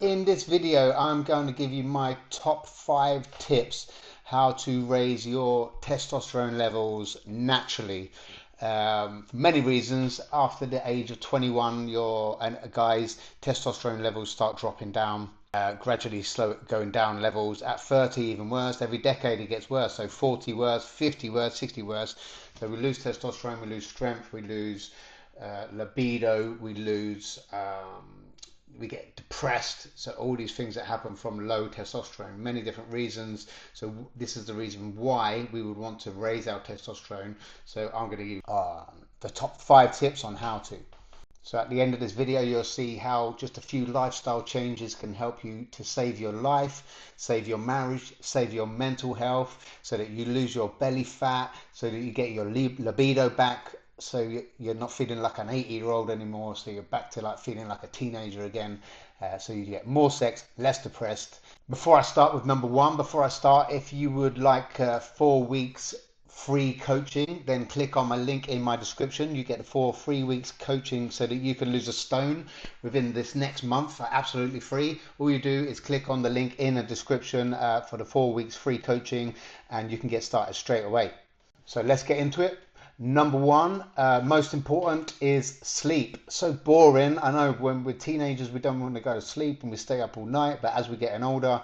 in this video, I'm going to give you my top 5 tips how to raise your testosterone levels naturally. For many reasons, after the age of 21, your guys' testosterone levels start dropping down, gradually slow going down levels. At 30, even worse. Every decade it gets worse. So 40 worse, 50 worse, 60 worse. So we lose testosterone, we lose strength, we lose libido, we get depressed. So all these things that happen from low testosterone, many different reasons. So this is the reason why we would want to raise our testosterone. So I'm going to give you the top 5 tips on how to. So at the end of this video, you'll see how just a few lifestyle changes can help you to save your life, save your marriage, save your mental health, so that you lose your belly fat, so that you get your libido back, so you're not feeling like an 80-year-old anymore, so you're back to like feeling like a teenager again, so you get more sex, less depressed. Before I start with number one, if you would like 4 weeks free coaching, then click on my link in my description. You get 4 free weeks coaching so that you can lose a stone within this next month for absolutely free. All you do is click on the link in the description for the 4 weeks free coaching, and you can get started straight away. So let's get into it. Number one, most important, is sleep. So boring. I know when we're teenagers, we don't want to go to sleep and we stay up all night, but as we're getting older,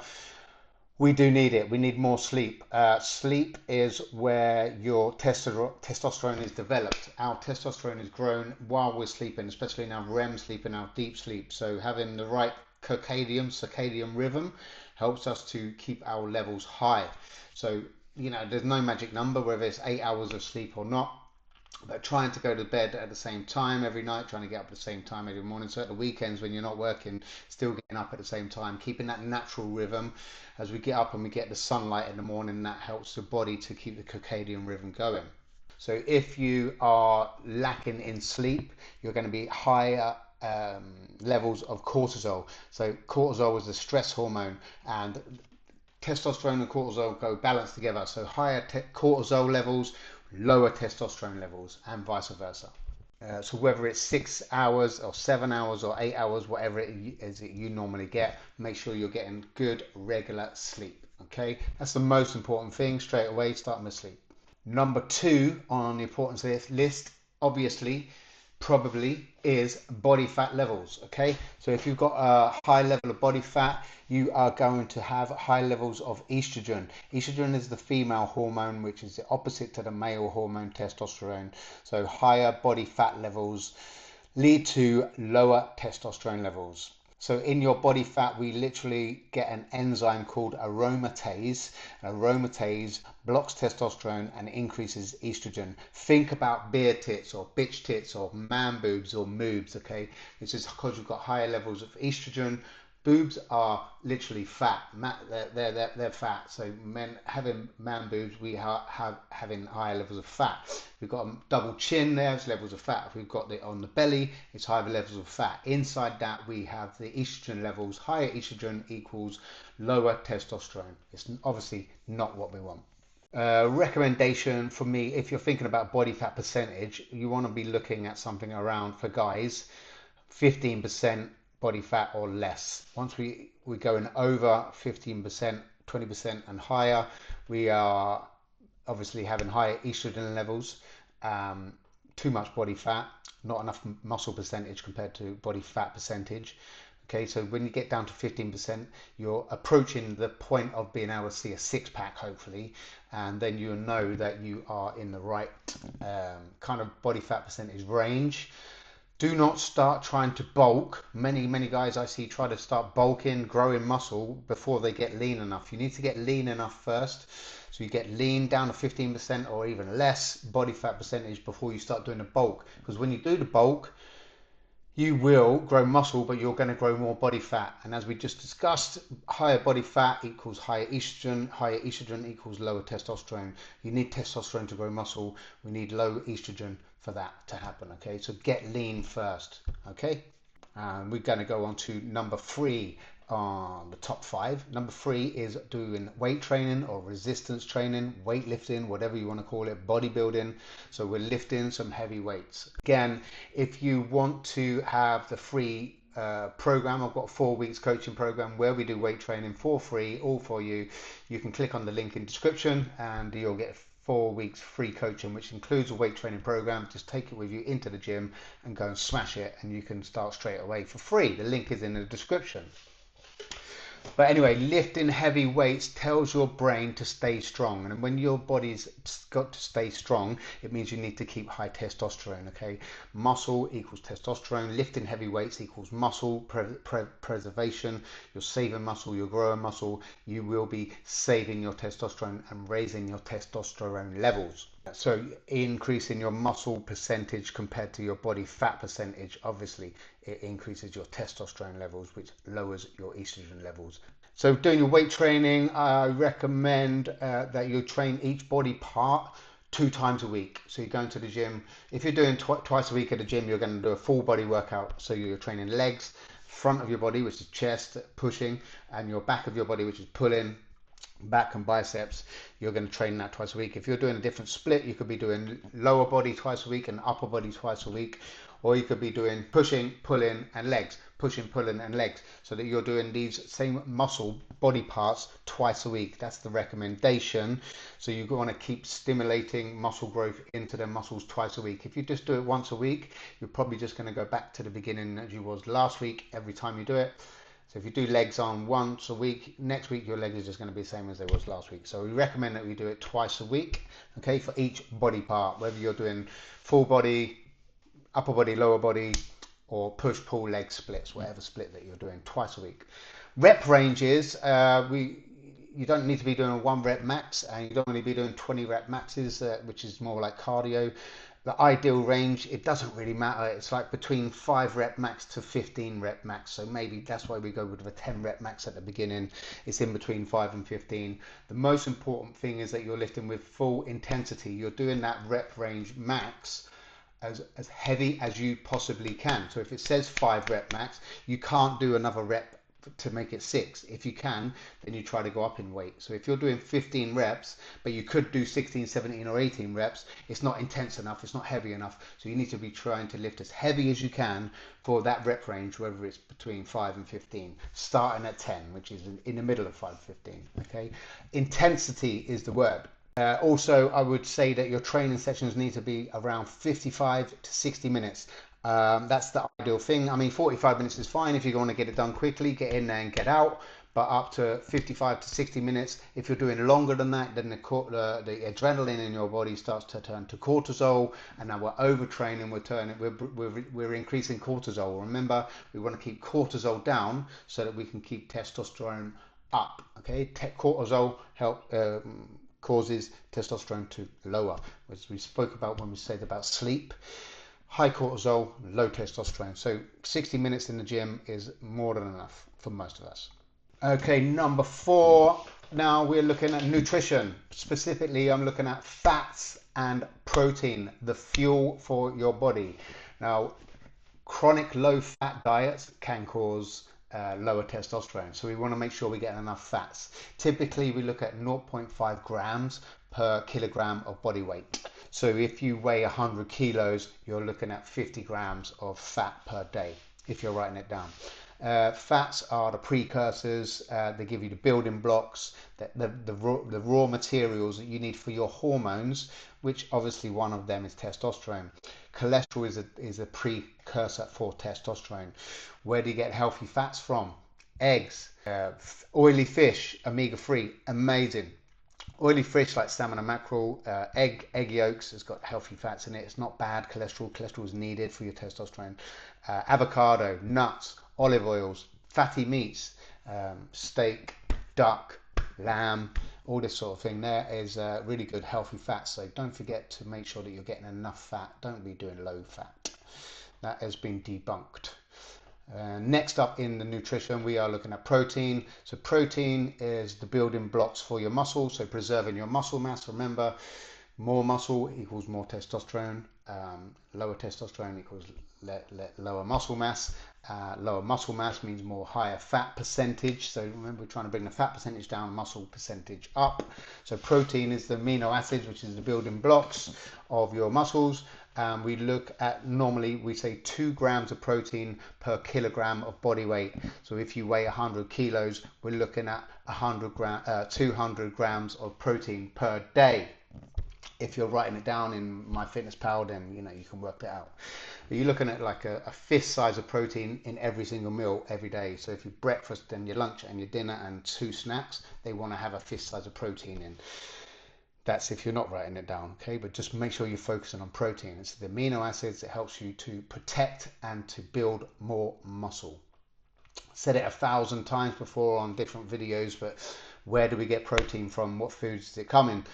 we do need it. We need more sleep. Sleep is where your testosterone is developed. Our testosterone is grown while we're sleeping, especially in our REM sleep and our deep sleep. So having the right circadian rhythm helps us to keep our levels high. So, there's no magic number, whether it's 8 hours of sleep or not. But trying to go to bed at the same time every night, trying to get up at the same time every morning. So at the weekends when you're not working, still getting up at the same time, keeping that natural rhythm. As we get up and we get the sunlight in the morning, that helps the body to keep the circadian rhythm going. So if you are lacking in sleep, you're going to be higher levels of cortisol. So cortisol is a stress hormone, and testosterone and cortisol go balanced together. So higher cortisol levels, lower testosterone levels, and vice versa. So whether it's 6 hours or 7 hours or 8 hours, whatever it is that you normally get, make sure you're getting good regular sleep. Okay, that's the most important thing. Straight away, starting with sleep. Number 2 on the importance list, obviously, probably, is body fat levels. Okay, so if you've got a high level of body fat, you are going to have high levels of estrogen. Estrogen is the female hormone, which is the opposite to the male hormone testosterone. So higher body fat levels lead to lower testosterone levels. So in your body fat, we literally get an enzyme called aromatase. Aromatase blocks testosterone and increases estrogen. Think about beer tits or bitch tits or man boobs or moobs, okay? This is because you've got higher levels of estrogen. Boobs are literally fat. They're fat. So men having man boobs, we have having higher levels of fat. We've got a double chin, there's levels of fat. If we've got it on the belly, it's higher levels of fat. Inside that, we have the estrogen levels. Higher estrogen equals lower testosterone. It's obviously not what we want. Recommendation for me, if you're thinking about body fat percentage, you want to be looking at something around, for guys, 15% body fat or less. Once we're going over 15%, 20% and higher, we are obviously having higher estrogen levels, too much body fat, not enough muscle percentage compared to body fat percentage. Okay, so when you get down to 15%, you're approaching the point of being able to see a six-pack, hopefully, and then you'll know that you are in the right kind of body fat percentage range. Do not start trying to bulk. Many guys I see try to start bulking, growing muscle before they get lean enough. You need to get lean enough first. So you get lean down to 15% or even less body fat percentage before you start doing the bulk. Because when you do the bulk, you will grow muscle, but you're going to grow more body fat. And as we just discussed, higher body fat equals higher estrogen equals lower testosterone. You need testosterone to grow muscle. We need low estrogen for that to happen. Okay, so get lean first. Okay, and we're going to go on to number 3 on the top 5. Number 3 is doing weight training or resistance training, weightlifting, whatever you want to call it, bodybuilding. So we're lifting some heavy weights. Again, if you want to have the free program. I've got a 4 weeks coaching program where we do weight training for free, all for you. You can click on the link in description and you'll get 4 weeks free coaching, which includes a weight training program. Just take it with you into the gym and go and smash it, and you can start straight away for free. The link is in the description. But anyway, lifting heavy weights tells your brain to stay strong. And when your body's got to stay strong, it means you need to keep high testosterone, okay? Muscle equals testosterone. Lifting heavy weights equals muscle preservation. You're saving muscle, you're growing muscle. You will be saving your testosterone and raising your testosterone levels. So increasing your muscle percentage compared to your body fat percentage, obviously it increases your testosterone levels, which lowers your estrogen levels. So doing your weight training, I recommend that you train each body part 2 times a week. So you're going to the gym. If you're doing twice a week at the gym, you're going to do a full body workout. So you're training legs, front of your body, which is chest, pushing, and your back of your body, which is pulling, back and biceps. You're going to train that twice a week. If you're doing a different split, you could be doing lower body twice a week and upper body twice a week, or you could be doing pushing, pulling, and legs, pushing, pulling, and legs, so that you're doing these same muscle body parts twice a week. That's the recommendation. So you want to keep stimulating muscle growth into the muscles twice a week. If you just do it once a week, you're probably just going to go back to the beginning as you was last week every time you do it. So if you do legs on once a week, next week your legs are just going to be the same as they was last week. So we recommend that we do it twice a week, okay, for each body part, whether you're doing full body, upper body, lower body, or push, pull, leg splits, whatever split that you're doing, twice a week. Rep ranges, you don't need to be doing a 1 rep max, and you don't want to be doing 20 rep maxes, which is more like cardio. The ideal range, it doesn't really matter. It's like between 5 rep max to 15 rep max. So maybe that's why we go with a 10 rep max at the beginning. It's in between 5 and 15. The most important thing is that you're lifting with full intensity. You're doing that rep range max as heavy as you possibly can. So if it says 5 rep max, you can't do another rep to make it 6. If you can, then you try to go up in weight. So if you're doing 15 reps, but you could do 16, 17 or 18 reps, it's not intense enough, it's not heavy enough. So you need to be trying to lift as heavy as you can for that rep range, whether it's between 5 and 15, starting at 10, which is in the middle of 5 and 15, okay? Intensity is the word. Also, I would say that your training sessions need to be around 55 to 60 minutes. That's the ideal thing. I mean, 45 minutes is fine if you want to get it done quickly, get in there and get out, but up to 55 to 60 minutes. If you're doing longer than that, then the adrenaline in your body starts to turn to cortisol, and now we're overtraining, we're increasing cortisol. Remember, we want to keep cortisol down so that we can keep testosterone up, okay? Cortisol causes testosterone to lower, as we spoke about when we said about sleep. High cortisol, low testosterone. So 60 minutes in the gym is more than enough for most of us. Okay, number 4. Now we're looking at nutrition. Specifically, I'm looking at fats and protein, the fuel for your body. Now, chronic low fat diets can cause lower testosterone. So we want to make sure we get enough fats. Typically, we look at 0.5 grams per kilogram of body weight. So if you weigh 100 kilos, you're looking at 50 grams of fat per day, if you're writing it down. Fats are the precursors. They give you the building blocks, the raw materials that you need for your hormones, which obviously one of them is testosterone. Cholesterol is a precursor for testosterone. Where do you get healthy fats from? Eggs, oily fish, omega-3, amazing. Oily fish like salmon and mackerel, egg yolks has got healthy fats in it. It's not bad cholesterol. Cholesterol is needed for your testosterone. Avocado, nuts, olive oils, fatty meats, steak, duck, lamb, all this sort of thing. There is really good healthy fats. So don't forget to make sure that you're getting enough fat. Don't be doing low fat. That has been debunked. Next up in the nutrition, we are looking at protein. So protein is the building blocks for your muscle, so preserving your muscle mass. Remember, more muscle equals more testosterone. Lower testosterone equals lower muscle mass. Lower muscle mass means more higher fat percentage. So remember, we're trying to bring the fat percentage down, muscle percentage up. So protein is the amino acids, which is the building blocks of your muscles. and we look at, normally we say 2 grams of protein per kilogram of body weight. So if you weigh 100 kilos, we're looking at 200 grams of protein per day. If you're writing it down in MyFitnessPal, then you can work that out. But you're looking at like a fist size of protein in every single meal every day. So if your breakfast and your lunch and your dinner and 2 snacks, they want to have a fist size of protein in. That's if you're not writing it down, okay? But just make sure you're focusing on protein. It's the amino acids that helps you to protect and to build more muscle. Said it 1,000 times before on different videos, but where do we get protein from? What foods does it come in?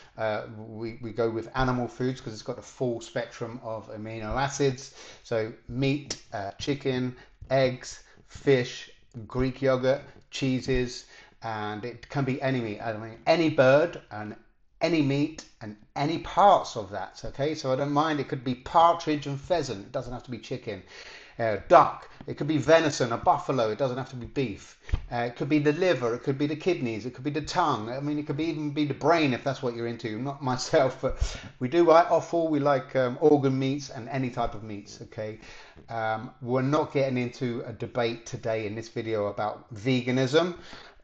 We go with animal foods because it's got a full spectrum of amino acids. So meat, chicken, eggs, fish, Greek yogurt, cheeses, and it can be any meat. I mean, any bird and any meat and any parts of that. Okay, so I don't mind. It could be partridge and pheasant. It doesn't have to be chicken. Duck. It could be venison, a buffalo. It doesn't have to be beef. It could be the liver. It could be the kidneys. It could be the tongue. I mean, it could even be the brain if that's what you're into. Not myself, but we do like offal. We like organ meats and any type of meats. Okay, we're not getting into a debate today in this video about veganism.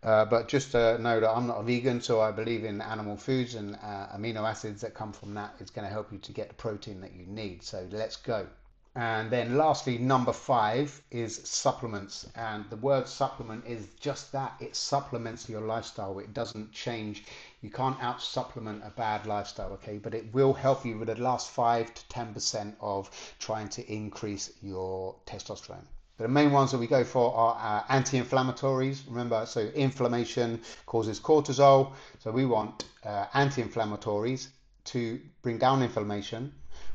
But just know that I'm not a vegan, so I believe in animal foods, and amino acids that come from that is going to help you to get the protein that you need. So let's go. And then lastly, number 5 is supplements. And the word supplement is just that. It supplements your lifestyle. It doesn't change. You can't out supplement a bad lifestyle, okay? But it will help you with the last 5 to 10% of trying to increase your testosterone. But the main ones that we go for are anti-inflammatories. Remember, so inflammation causes cortisol. So we want anti-inflammatories to bring down inflammation,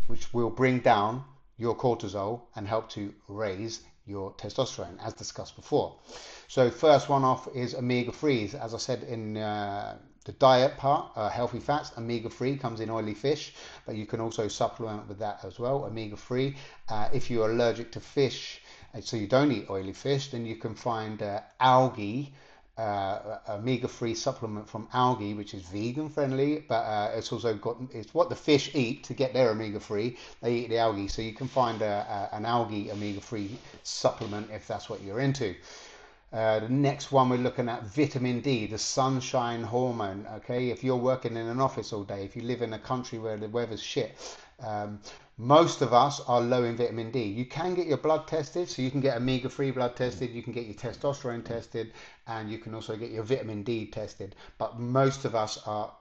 which will bring down your cortisol and help to raise your testosterone, as discussed before. So first one off is omega-3s. As I said in the diet part, healthy fats, omega-3 comes in oily fish, but you can also supplement with that as well, omega-3. If you're allergic to fish, so you don't eat oily fish, then you can find algae, omega-3 supplement from algae, which is vegan friendly, but it's also got, it's what the fish eat to get their omega-3. They eat the algae, so you can find an algae omega-3 supplement if that's what you're into. The next one, we're looking at vitamin D, the sunshine hormone. Okay, if you're working in an office all day, if you live in a country where the weather's shit, most of us are low in vitamin D. You can get your blood tested, so you can get omega-3 blood tested, you can get your testosterone tested, and you can also get your vitamin D tested. But most of us are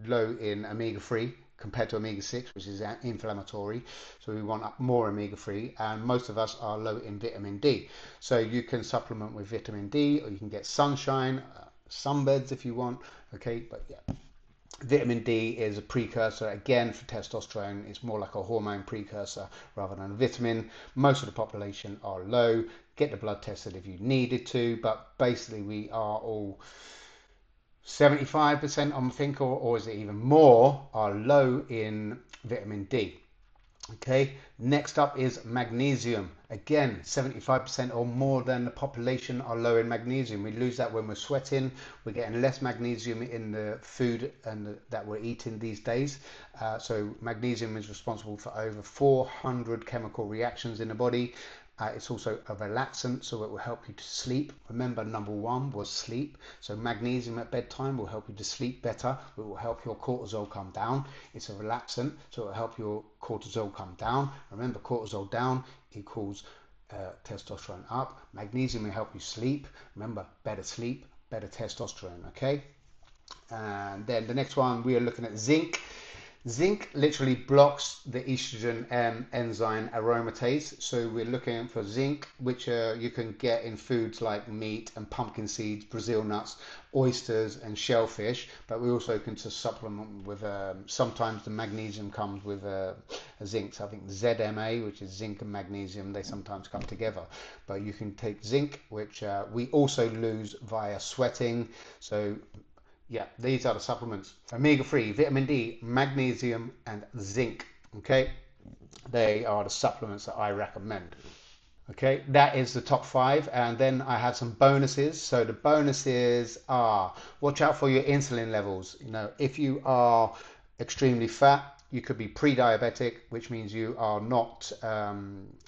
low in omega-3 compared to omega-6, which is inflammatory. So we want more omega-3, and most of us are low in vitamin D. So you can supplement with vitamin D, or you can get sunshine, sunbeds if you want. Okay, but yeah. Vitamin D is a precursor, again, for testosterone. It's more like a hormone precursor rather than a vitamin. Most of the population are low. Get the blood tested if you needed to, but basically we are all 75%, I think, or is it even more, are low in vitamin D. Okay, next up is magnesium. Again, 75% or more than the population are low in magnesium. We lose that when we're sweating. We're getting less magnesium in the food that we're eating these days. So magnesium is responsible for over 400 chemical reactions in the body. It's also a relaxant, so it will help you to sleep. Remember, number 1 was sleep. So magnesium at bedtime will help you to sleep better. It will help your cortisol come down. It's a relaxant, so it will help your cortisol come down. Remember, cortisol down equals testosterone up. Magnesium will help you sleep. Remember, better sleep, better testosterone, okay? And then the next one, we are looking at zinc. Zinc literally blocks the estrogen enzyme aromatase. So we're looking for zinc, which you can get in foods like meat and pumpkin seeds, Brazil nuts, oysters and shellfish. But we also can just supplement with, sometimes the magnesium comes with a zinc. So I think ZMA, which is zinc and magnesium, they sometimes come together. But you can take zinc, which we also lose via sweating. So yeah, these are the supplements. Omega-3, vitamin D, magnesium, and zinc. Okay, they are the supplements that I recommend. Okay, that is the top 5, and then I have some bonuses. So the bonuses are, watch out for your insulin levels. You know, if you are extremely fat, You could be pre-diabetic, which means you are not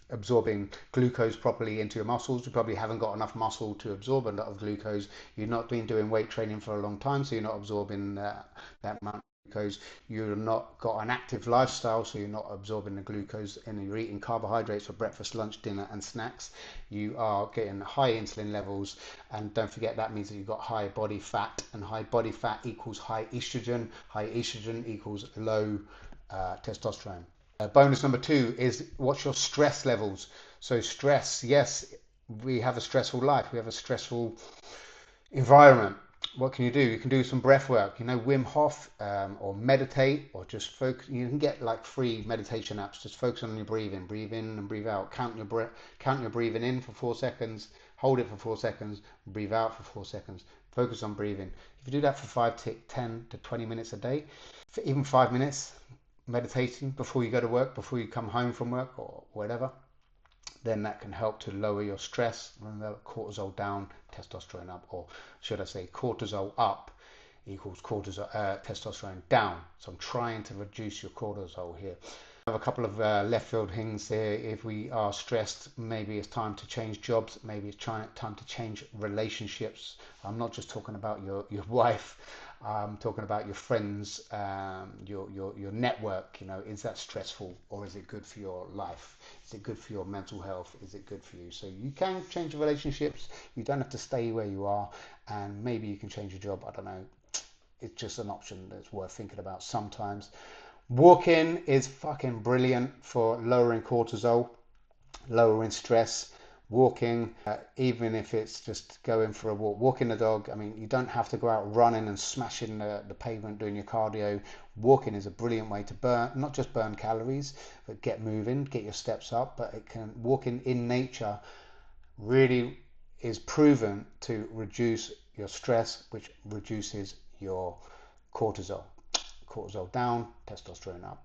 absorbing glucose properly into your muscles. You probably haven't got enough muscle to absorb a lot of glucose. You've not been doing weight training for a long time, so you're not absorbing that amount of glucose. You've not got an active lifestyle, so you're not absorbing the glucose, and you're eating carbohydrates for breakfast, lunch, dinner, and snacks. You are getting high insulin levels, and don't forget that means that you've got high body fat, and high body fat equals high estrogen. High estrogen equals low testosterone. Bonus number 2 is what's your stress levels. So stress, yes, we have a stressful life. We have a stressful environment. What can you do? You can do some breath work, Wim Hof, or meditate, or just focus. You can get like free meditation apps. Just focus on your breathing. Breathe in and breathe out. Count your breath. Count your breathing in for 4 seconds. Hold it for 4 seconds. Breathe out for 4 seconds. Focus on breathing. If you do that for 5 to 10 to 20 minutes a day, for even 5 minutes meditating before you go to work, before you come home from work or whatever, then that can help to lower your stress. Remember, cortisol down, testosterone up, or should I say cortisol up equals testosterone down. So I'm trying to reduce your cortisol here. I have a couple of left field things here. If we are stressed, maybe it's time to change jobs. Maybe it's time to change relationships. I'm not just talking about your wife. I'm talking about your friends, your network. Is that stressful, or is it good for your life? Is it good for your mental health? Is it good for you? So you can change relationships. You don't have to stay where you are, and maybe you can change your job. I don't know. It's just an option that's worth thinking about sometimes. Walking is fucking brilliant for lowering cortisol, lowering stress. Walking, even if it's just going for a walk, walking the dog. I mean, you don't have to go out running and smashing the pavement doing your cardio. Walking is a brilliant way to burn, not just burn calories, but get moving, get your steps up. But walking in nature really is proven to reduce your stress, which reduces your cortisol. Cortisol down, testosterone up.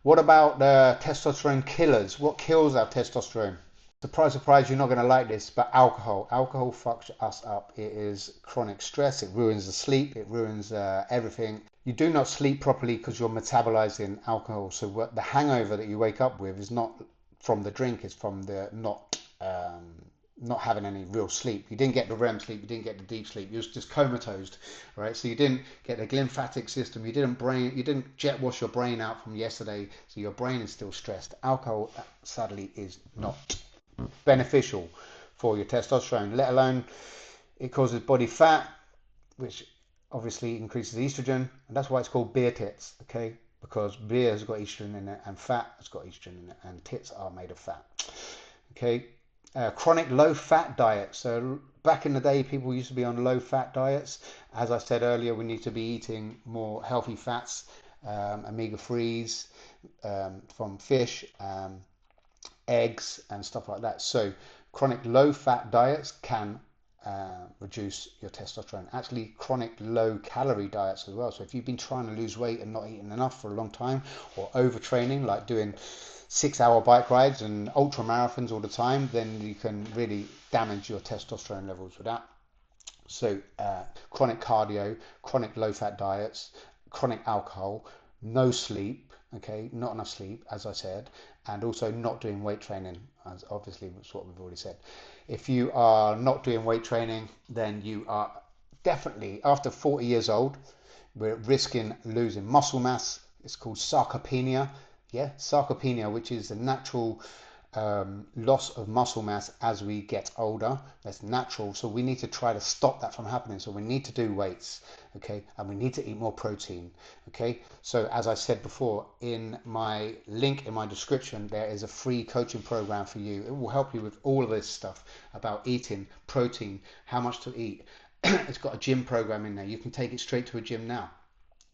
What about testosterone killers? What kills our testosterone? Surprise, surprise, you're not going to like this, but alcohol. Alcohol fucks us up. It is chronic stress. It ruins the sleep. It ruins everything. You do not sleep properly because you're metabolizing alcohol. So the hangover that you wake up with is not from the drink. It's from the not having any real sleep. You didn't get the REM sleep. You didn't get the deep sleep. You was just comatose, right? So you didn't get the glymphatic system. You didn't jet wash your brain out from yesterday. So your brain is still stressed. Alcohol, sadly, is not beneficial for your testosterone, let alone it causes body fat, which obviously increases estrogen, and that's why it's called beer tits, okay? Because beer has got estrogen in it, and fat has got estrogen in it, and tits are made of fat, okay? Chronic low fat diet. So back in the day, people used to be on low fat diets. As I said earlier, we need to be eating more healthy fats, omega-3s from fish, eggs and stuff like that. So chronic low fat diets can reduce your testosterone. Actually, chronic low calorie diets as well. So if you've been trying to lose weight and not eating enough for a long time, or overtraining, like doing 6-hour bike rides and ultra marathons all the time, then you can really damage your testosterone levels with that. So chronic cardio, chronic low fat diets, chronic alcohol, no sleep, okay, not enough sleep, as I said, and also not doing weight training, as obviously that's what we've already said. If you are not doing weight training, then you are definitely, after 40 years old, we're risking losing muscle mass. It's called sarcopenia. Yeah, sarcopenia, which is the natural loss of muscle mass as we get older. That's natural, so we need to try to stop that from happening. So we need to do weights, okay, and we need to eat more protein, okay. So as I said before, in my link in my description, there is a free coaching program for you. It will help you with all of this stuff about eating protein, how much to eat. It's got a gym program in there. You can take it straight to a gym now.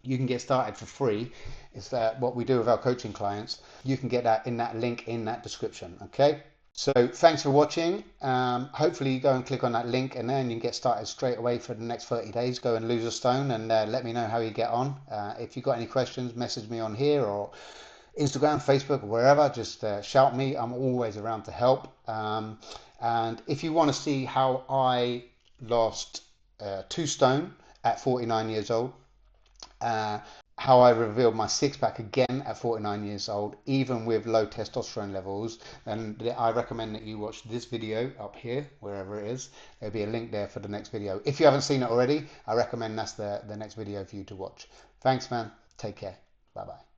You can get started for free. Is that what we do with our coaching clients? You can get that in that link in that description, okay? So thanks for watching. Hopefully you go and click on that link, and then you can get started straight away for the next 30 days. Go and lose a stone, and let me know how you get on. If you've got any questions, message me on here or Instagram, Facebook, or wherever. Just shout me. I'm always around to help. And if you want to see how I lost 2 stone at 49 years old, how I revealed my six pack again at 49 years old, even with low testosterone levels. And I recommend that you watch this video up here, wherever it is. There'll be a link there for the next video. If you haven't seen it already, I recommend that's the next video for you to watch. Thanks, man. Take care. Bye bye.